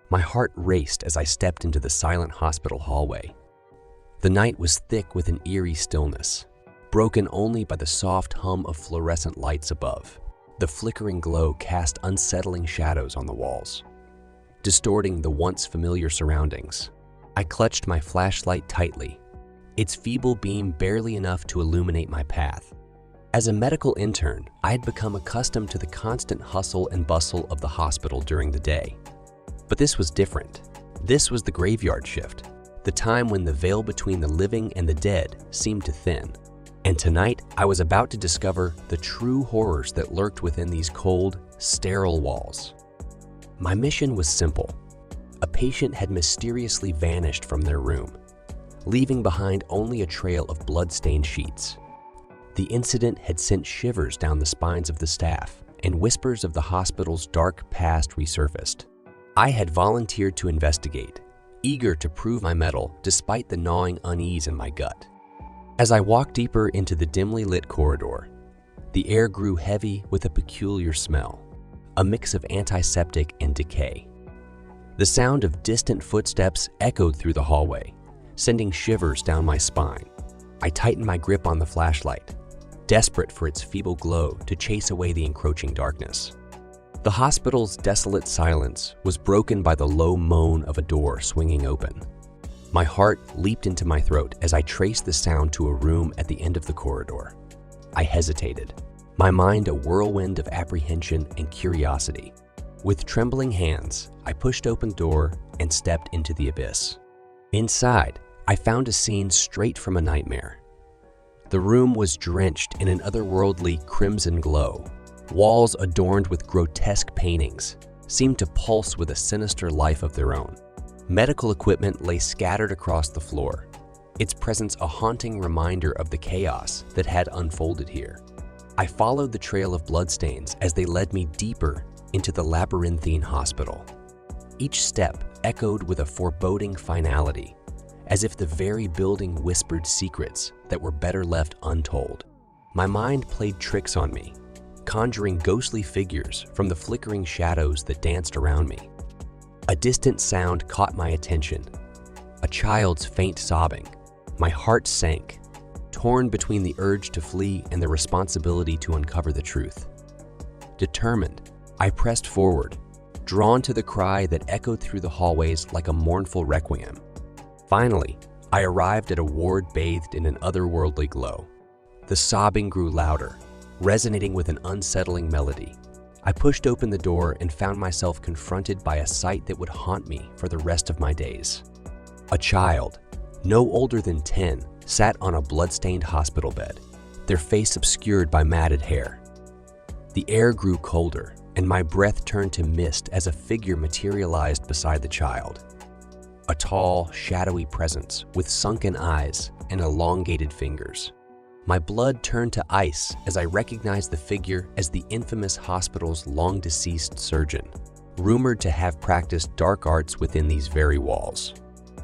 My heart raced as I stepped into the silent hospital hallway. The night was thick with an eerie stillness, broken only by the soft hum of fluorescent lights above. The flickering glow cast unsettling shadows on the walls, distorting the once familiar surroundings. I clutched my flashlight tightly, its feeble beam barely enough to illuminate my path. As a medical intern, I had become accustomed to the constant hustle and bustle of the hospital during the day. But this was different. This was the graveyard shift, the time when the veil between the living and the dead seemed to thin. And tonight, I was about to discover the true horrors that lurked within these cold, sterile walls. My mission was simple. A patient had mysteriously vanished from their room, leaving behind only a trail of blood-stained sheets. The incident had sent shivers down the spines of the staff, and whispers of the hospital's dark past resurfaced. I had volunteered to investigate, eager to prove my mettle despite the gnawing unease in my gut. As I walked deeper into the dimly lit corridor, the air grew heavy with a peculiar smell, a mix of antiseptic and decay. The sound of distant footsteps echoed through the hallway, sending shivers down my spine. I tightened my grip on the flashlight, desperate for its feeble glow to chase away the encroaching darkness. The hospital's desolate silence was broken by the low moan of a door swinging open. My heart leaped into my throat as I traced the sound to a room at the end of the corridor. I hesitated, my mind a whirlwind of apprehension and curiosity. With trembling hands, I pushed open the door and stepped into the abyss. Inside, I found a scene straight from a nightmare. The room was drenched in an otherworldly crimson glow. Walls adorned with grotesque paintings seemed to pulse with a sinister life of their own. Medical equipment lay scattered across the floor, its presence a haunting reminder of the chaos that had unfolded here. I followed the trail of bloodstains as they led me deeper into the labyrinthine hospital. Each step echoed with a foreboding finality, as if the very building whispered secrets that were better left untold. My mind played tricks on me, conjuring ghostly figures from the flickering shadows that danced around me. A distant sound caught my attention, a child's faint sobbing. My heart sank, torn between the urge to flee and the responsibility to uncover the truth. Determined, I pressed forward, drawn to the cry that echoed through the hallways like a mournful requiem. Finally, I arrived at a ward bathed in an otherworldly glow. The sobbing grew louder, resonating with an unsettling melody. I pushed open the door and found myself confronted by a sight that would haunt me for the rest of my days. A child, no older than 10, sat on a blood-stained hospital bed, their face obscured by matted hair. The air grew colder, and my breath turned to mist as a figure materialized beside the child. A tall, shadowy presence with sunken eyes and elongated fingers. My blood turned to ice as I recognized the figure as the infamous hospital's long-deceased surgeon, rumored to have practiced dark arts within these very walls.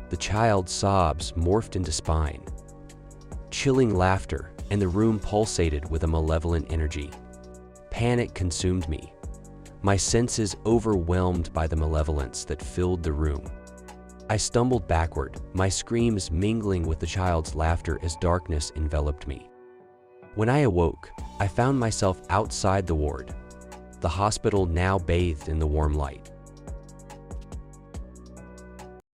The child's sobs morphed into spine, chilling laughter, and the room pulsated with a malevolent energy. Panic consumed me, my senses overwhelmed by the malevolence that filled the room. I stumbled backward, my screams mingling with the child's laughter as darkness enveloped me. When I awoke, I found myself outside the ward, the hospital now bathed in the warm light.